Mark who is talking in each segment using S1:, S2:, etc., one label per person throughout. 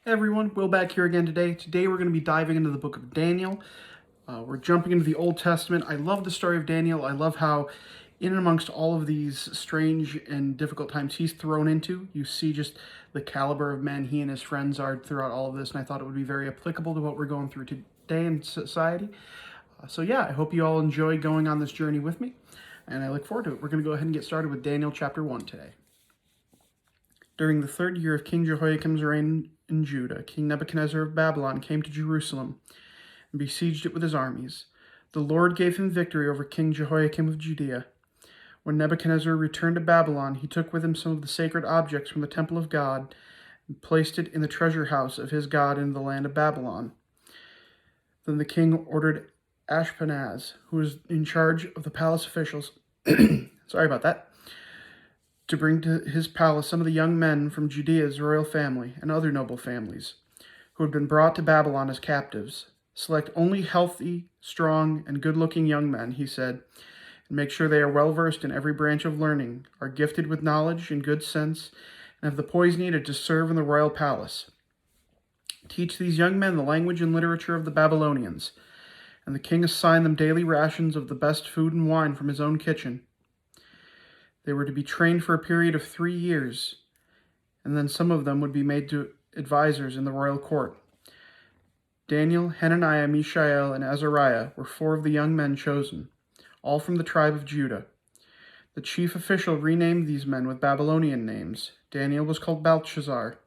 S1: Hey everyone, Will back here again today. Today we're going to be diving into the book of Daniel. We're jumping into the Old Testament. I love the story of Daniel. I love how in and amongst all of these strange and difficult times he's thrown into, you see just the caliber of men he and his friends are throughout all of this, and I thought it would be very applicable to what we're going through today in society. So yeah, I hope you all enjoy going on this journey with me, and I look forward to it. We're going to go ahead and get started with Daniel chapter 1 today. During the third year of King Jehoiakim's reign in Judah, King Nebuchadnezzar of Babylon came to Jerusalem and besieged it with his armies. The Lord gave him victory over King Jehoiakim of Judea. When Nebuchadnezzar returned to Babylon, he took with him some of the sacred objects from the temple of God and placed it in the treasure house of his God in the land of Babylon. Then the king ordered Ashpenaz, who was in charge of the palace officials, sorry about that, to bring to his palace some of the young men from Judea's royal family and other noble families who had been brought to Babylon as captives. Select only healthy, strong, and good-looking young men, he said, and make sure they are well-versed in every branch of learning, are gifted with knowledge and good sense, and have the poise needed to serve in the royal palace. Teach these young men the language and literature of the Babylonians, and the king assigned them daily rations of the best food and wine from his own kitchen. They were to be trained for a period of 3 years, and then some of them would be made to advisors in the royal court. Daniel, Hananiah, Mishael, and Azariah were 4 of the young men chosen, all from the tribe of Judah. The chief official renamed these men with Babylonian names. Daniel was called Belshazzar,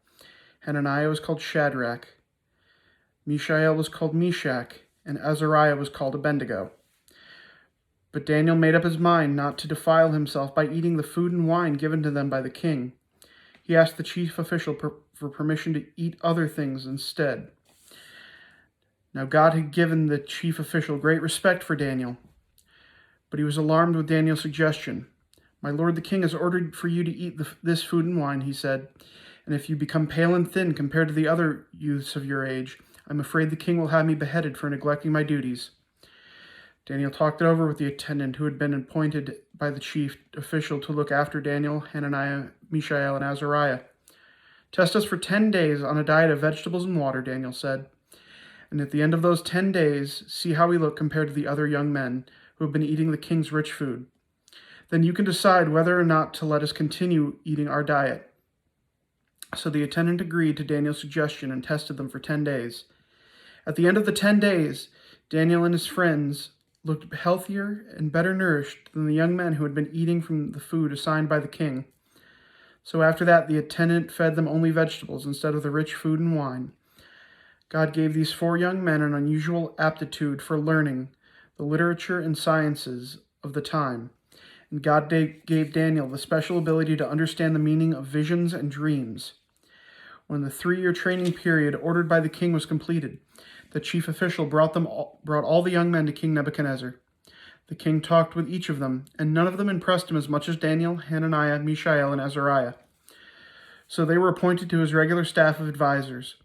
S1: Hananiah was called Shadrach, Mishael was called Meshach, and Azariah was called Abednego. But Daniel made up his mind not to defile himself by eating the food and wine given to them by the king. He asked the chief official for permission to eat other things instead. Now God had given the chief official great respect for Daniel, but he was alarmed with Daniel's suggestion. "My lord the king has ordered for you to eat this food and wine," he said, "and if you become pale and thin compared to the other youths of your age, I'm afraid the king will have me beheaded for neglecting my duties." Daniel talked it over with the attendant who had been appointed by the chief official to look after Daniel, Hananiah, Mishael, and Azariah. "Test us for 10 days on a diet of vegetables and water," Daniel said. "And at the end of those 10 days, see how we look compared to the other young men who have been eating the king's rich food. Then you can decide whether or not to let us continue eating our diet." So the attendant agreed to Daniel's suggestion and tested them for 10 days. At the end of the 10 days, Daniel and his friends looked healthier and better nourished than the young men who had been eating from the food assigned by the king. So after that, the attendant fed them only vegetables instead of the rich food and wine. God gave these 4 young men an unusual aptitude for learning the literature and sciences of the time, and God gave Daniel the special ability to understand the meaning of visions and dreams. When the 3-year training period ordered by the king was completed, the chief official brought all the young men to King Nebuchadnezzar. The king talked with each of them, and none of them impressed him as much as Daniel, Hananiah, Mishael, and Azariah. So they were appointed to his regular staff of advisors.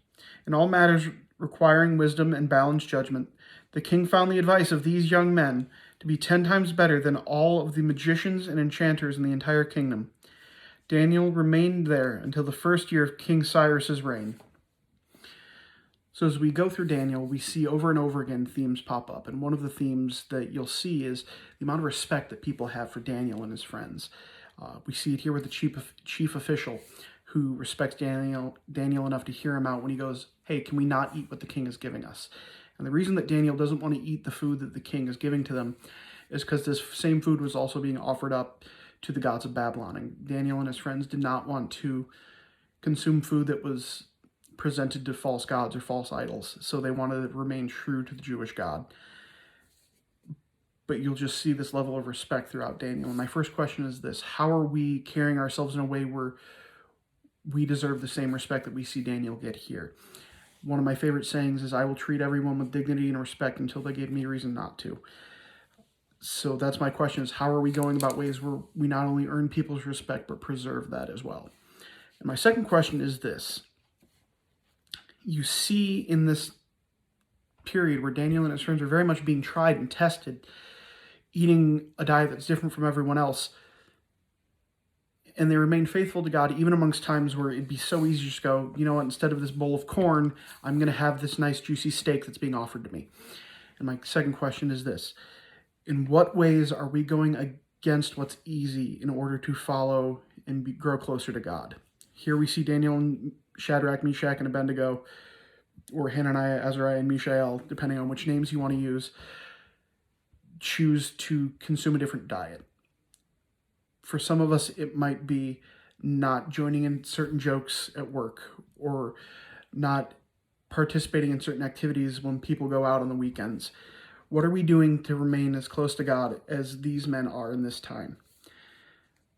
S1: In all matters requiring wisdom and balanced judgment, the king found the advice of these young men to be 10 times better than all of the magicians and enchanters in the entire kingdom. Daniel remained there until the 1st year of King Cyrus's reign. So as we go through Daniel, we see over and over again themes pop up. And one of the themes that you'll see is the amount of respect that people have for Daniel and his friends. We see it here with the chief official who respects Daniel enough to hear him out when he goes, "Hey, can we not eat what the king is giving us?" And the reason that Daniel doesn't want to eat the food that the king is giving to them is because this same food was also being offered up to the gods of Babylon. And Daniel and his friends did not want to consume food that was presented to false gods or false idols, so they wanted to remain true to the Jewish God. But you'll just see this level of respect throughout Daniel. And my first question is this: how are we carrying ourselves in a way where we deserve the same respect that we see Daniel get here? One of my favorite sayings is, "I will treat everyone with dignity and respect until they give me a reason not to." So that's my question, is how are we going about ways where we not only earn people's respect, but preserve that as well? And my second question is this: you see in this period where Daniel and his friends are very much being tried and tested, eating a diet that's different from everyone else, And they remained faithful to God even amongst times where it'd be so easy to just go, you know what, instead of this bowl of corn, I'm going to have this nice juicy steak that's being offered to me. And my second question is this: in what ways are we going against what's easy in order to follow and grow closer to God? Here we see Daniel and Shadrach, Meshach, and Abednego, or Hananiah, Azariah, and Mishael, depending on which names you want to use, choose to consume a different diet. For some of us, it might be not joining in certain jokes at work, or not participating in certain activities when people go out on the weekends. What are we doing to remain as close to God as these men are in this time?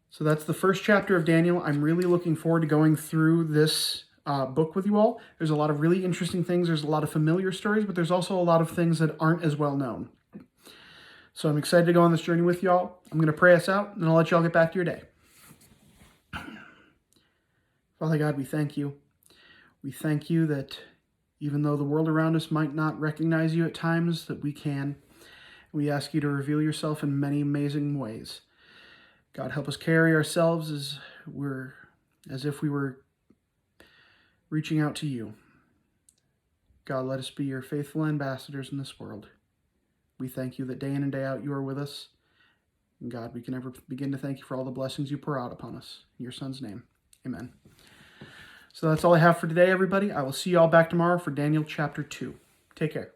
S1: So that's the first chapter of Daniel. I'm really looking forward to going through this book with you all. There's a lot of really interesting things. There's a lot of familiar stories, but there's also a lot of things that aren't as well known. So I'm excited to go on this journey with y'all. I'm going to pray us out, and I'll let y'all get back to your day. Father God, we thank you. We thank you that even though the world around us might not recognize you at times, that we can. We ask you to reveal yourself in many amazing ways. God, help us carry ourselves as if we were reaching out to you. God, let us be your faithful ambassadors in this world. We thank you that day in and day out you are with us. And God, we can never begin to thank you for all the blessings you pour out upon us. In your Son's name, amen. So that's all I have for today, everybody. I will see you all back tomorrow for Daniel chapter 2. Take care.